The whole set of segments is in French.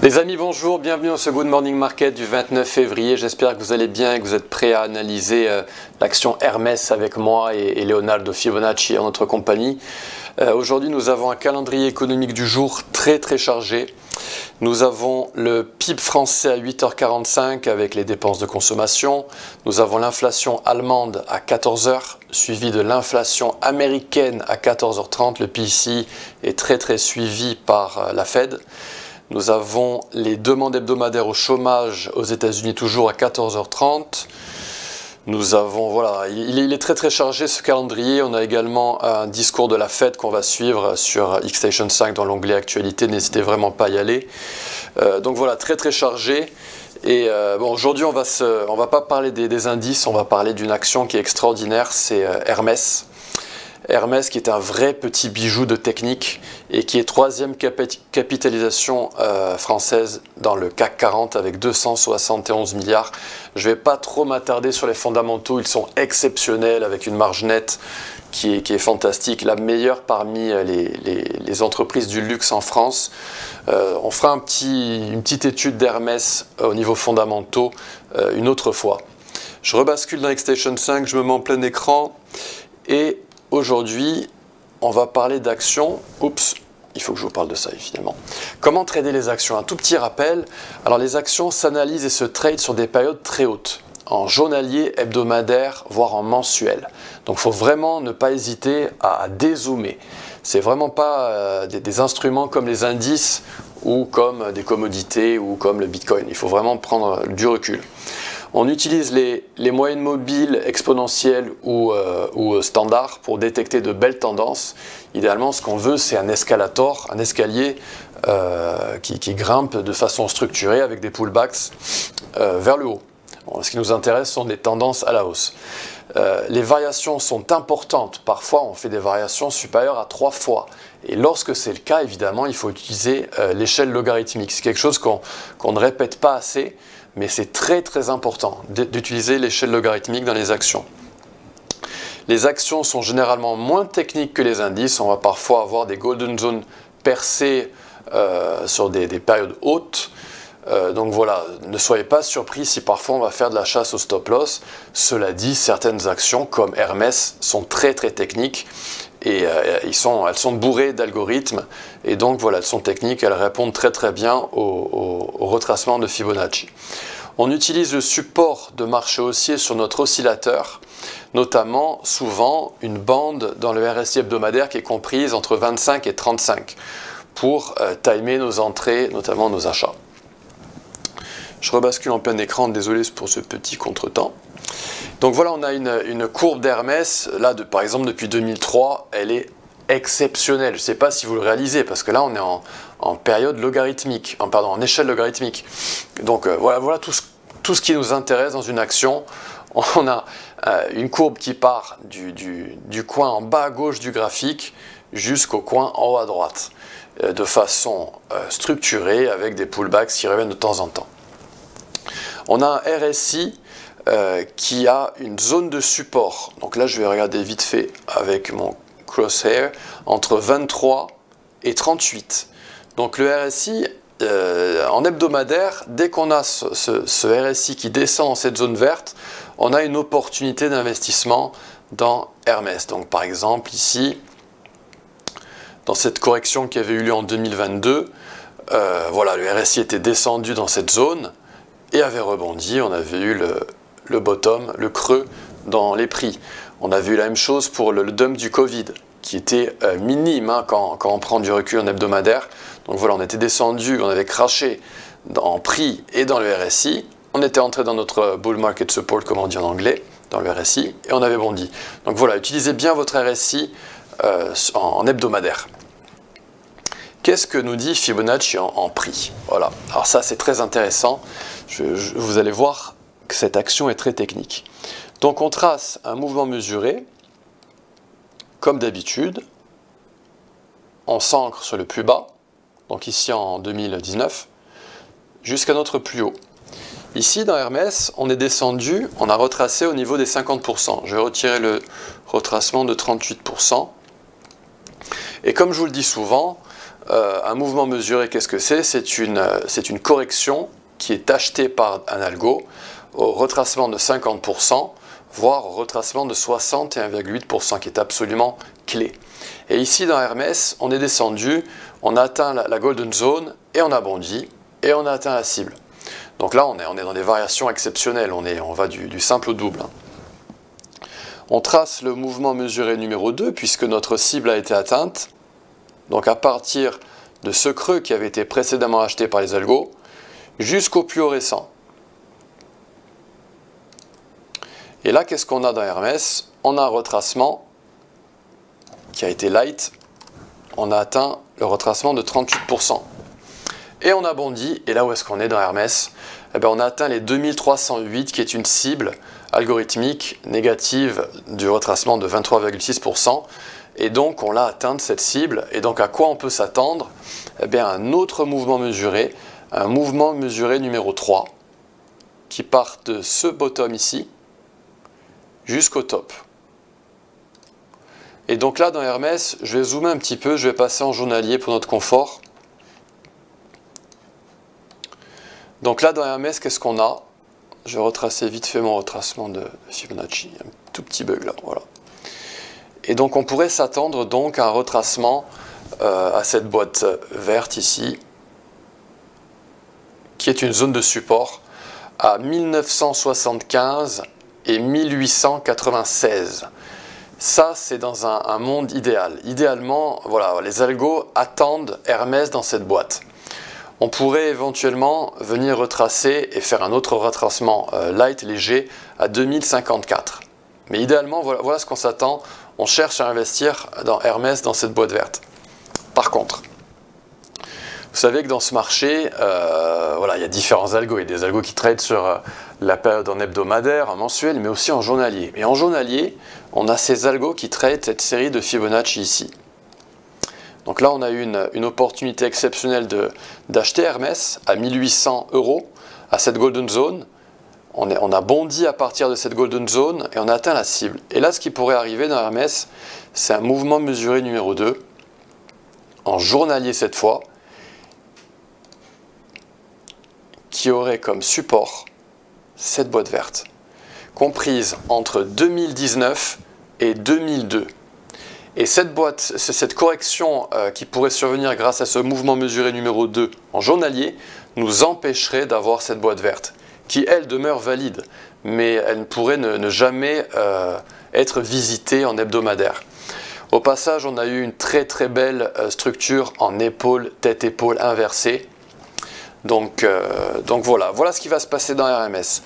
Les amis, bonjour, bienvenue dans ce Good Morning Market du 29 février. J'espère que vous allez bien et que vous êtes prêts à analyser l'action Hermès avec moi et Leonardo Fibonacci en notre compagnie. Aujourd'hui, nous avons un calendrier économique du jour très chargé. Nous avons le PIB français à 8h45 avec les dépenses de consommation. Nous avons l'inflation allemande à 14h, suivi de l'inflation américaine à 14h30. Le PCE est très suivi par la Fed. Nous avons les demandes hebdomadaires au chômage aux États-Unis toujours à 14h30. Nous avons, voilà, il est très chargé ce calendrier. On a également un discours de la Fed qu'on va suivre sur Xstation 5 dans l'onglet actualité. N'hésitez vraiment pas à y aller. Donc voilà, très chargé. Et bon, aujourd'hui, on va pas parler des indices, on va parler d'une action qui est extraordinaire, c'est Hermès. Hermès qui est un vrai petit bijou de technique et qui est troisième capitalisation française dans le CAC 40 avec 271 milliards. Je ne vais pas trop m'attarder sur les fondamentaux, ils sont exceptionnels avec une marge nette qui est fantastique, la meilleure parmi les entreprises du luxe en France. On fera une petite étude d'Hermès au niveau fondamentaux une autre fois. Je rebascule dans Xstation 5, je me mets en plein écran et aujourd'hui, on va parler d'actions. Oups, il faut que je vous parle de ça finalement. Comment trader les actions? Un tout petit rappel. Alors les actions s'analysent et se tradent sur des périodes très hautes, en journalier, hebdomadaire, voire en mensuel. Donc il faut vraiment ne pas hésiter à dézoomer. C'est vraiment pas des instruments comme les indices ou comme des commodités ou comme le Bitcoin. Il faut vraiment prendre du recul. On utilise les moyennes mobiles exponentielles ou standards pour détecter de belles tendances. Idéalement, ce qu'on veut, c'est un escalator, un escalier qui grimpe de façon structurée avec des pullbacks vers le haut. Bon, ce qui nous intéresse sont des tendances à la hausse. Les variations sont importantes. Parfois, on fait des variations supérieures à 3 fois. Et lorsque c'est le cas, évidemment, il faut utiliser l'échelle logarithmique. C'est quelque chose qu'on ne répète pas assez. Mais c'est très important d'utiliser l'échelle logarithmique dans les actions. Les actions sont généralement moins techniques que les indices. On va parfois avoir des golden zones percées sur des périodes hautes. Donc voilà, ne soyez pas surpris si parfois on va faire de la chasse au stop loss. Cela dit, certaines actions comme Hermès sont très techniques. Et elles sont bourrées d'algorithmes et donc voilà, elles sont techniques, elles répondent très bien au retracement de Fibonacci. On utilise le support de marché haussier sur notre oscillateur, notamment souvent une bande dans le RSI hebdomadaire qui est comprise entre 25 et 35 pour timer nos entrées, notamment nos achats. Je rebascule en plein écran, désolé pour ce petit contretemps. Donc voilà, on a une courbe d'Hermès, là par exemple depuis 2003, elle est exceptionnelle. Je ne sais pas si vous le réalisez, parce que là on est en période logarithmique, en échelle logarithmique. Donc voilà tout ce qui nous intéresse dans une action. On a une courbe qui part du coin en bas à gauche du graphique jusqu'au coin en haut à droite, de façon structurée avec des pullbacks qui reviennent de temps en temps. On a un RSI qui a une zone de support. Donc là, je vais regarder vite fait avec mon crosshair, entre 23 et 38. Donc le RSI, en hebdomadaire, dès qu'on a ce RSI qui descend en cette zone verte, on a une opportunité d'investissement dans Hermès. Donc par exemple, ici, dans cette correction qui avait eu lieu en 2022, voilà, le RSI était descendu dans cette zone et avait rebondi. On avait eu le bottom, le creux dans les prix. On a vu la même chose pour le dump du Covid, qui était minime quand on prend du recul en hebdomadaire. Donc voilà, on était descendu, on avait craché en prix et dans le RSI. On était entré dans notre bull market support, comme on dit en anglais, dans le RSI, et on avait bondi. Donc voilà, utilisez bien votre RSI en hebdomadaire. Qu'est-ce que nous dit Fibonacci en prix? Voilà, alors ça c'est très intéressant. Vous allez voir que cette action est très technique. Donc on trace un mouvement mesuré, comme d'habitude, on s'ancre sur le plus bas, donc ici en 2019, jusqu'à notre plus haut. Ici dans Hermès, on est descendu, on a retracé au niveau des 50%. Je vais retirer le retracement de 38%. Et comme je vous le dis souvent, un mouvement mesuré, qu'est-ce que c'est? C'est une correction qui est achetée par un algo au retracement de 50%, voire au retracement de 61,8%, qui est absolument clé. Et ici, dans Hermès, on est descendu, on a atteint la Golden Zone, et on a bondi, et on a atteint la cible. Donc là, on est dans des variations exceptionnelles, on va du simple au double. On trace le mouvement mesuré numéro 2, puisque notre cible a été atteinte. Donc à partir de ce creux qui avait été précédemment acheté par les algos, jusqu'au plus haut récent. Et là, qu'est-ce qu'on a dans Hermès? On a un retracement qui a été light. On a atteint le retracement de 38%. Et on a bondi, et là où est-ce qu'on est dans Hermès? Eh bien, on a atteint les 2308, qui est une cible algorithmique négative du retracement de 23,6%. Et donc, on l'a atteinte, cette cible. Et donc, à quoi on peut s'attendre? Eh bien, un autre mouvement mesuré, un mouvement mesuré numéro 3, qui part de ce bottom ici, jusqu'au top. Et donc là, dans Hermès, je vais zoomer un petit peu, je vais passer en journalier pour notre confort. Donc là, dans Hermès, qu'est-ce qu'on a? Je vais retracer vite fait mon retracement de Fibonacci. Un tout petit bug là, voilà. Et donc on pourrait s'attendre donc à un retracement à cette boîte verte ici, qui est une zone de support à 1975 et 1896. Ça, c'est dans un monde idéal. Idéalement, voilà, les algos attendent Hermès dans cette boîte. On pourrait éventuellement venir retracer et faire un autre retracement light, léger, à 2054. Mais idéalement, voilà ce qu'on s'attend. On cherche à investir dans Hermès, dans cette boîte verte. Par contre, vous savez que dans ce marché, voilà, il y a différents algos. Il y a des algos qui tradent sur la période en hebdomadaire, en mensuel, mais aussi en journalier. Et en journalier, on a ces algos qui tradent cette série de Fibonacci ici. Donc là, on a eu une opportunité exceptionnelle d'acheter Hermès à 1800 €, à cette Golden Zone. On a bondi à partir de cette Golden Zone et on a atteint la cible. Et là, ce qui pourrait arriver dans Hermès, c'est un mouvement mesuré numéro 2, en journalier cette fois, qui aurait comme support cette boîte verte, comprise entre 2019 et 2002. Et cette correction qui pourrait survenir grâce à ce mouvement mesuré numéro 2 en journalier nous empêcherait d'avoir cette boîte verte, qui elle demeure valide, mais elle pourrait ne jamais être visitée en hebdomadaire. Au passage, on a eu une très très belle structure en épaule, tête-épaule inversée. Donc voilà ce qui va se passer dans RMS.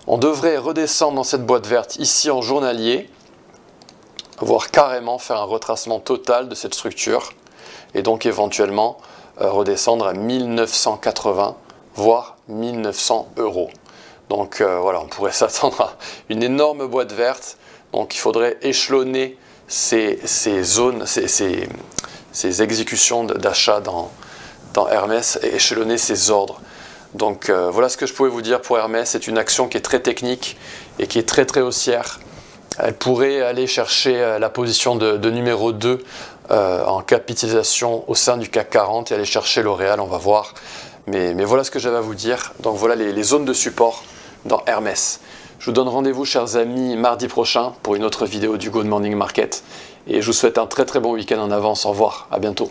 On devrait redescendre dans cette boîte verte ici en journalier, voire carrément faire un retracement total de cette structure, et donc éventuellement redescendre à 1980, voire 1900 €. Donc voilà, on pourrait s'attendre à une énorme boîte verte. Donc il faudrait échelonner ces zones, ces exécutions d'achat dans Hermès, et échelonner ces ordres. Donc voilà ce que je pouvais vous dire pour Hermès. C'est une action qui est très technique et qui est très très haussière. Elle pourrait aller chercher la position de numéro 2 en capitalisation au sein du CAC 40 et aller chercher L'Oréal, on va voir. Mais voilà ce que j'avais à vous dire. Donc voilà les zones de support dans Hermès. Je vous donne rendez-vous, chers amis, mardi prochain pour une autre vidéo du Good Morning Market. Et je vous souhaite un très très bon week-end en avance. Au revoir, à bientôt.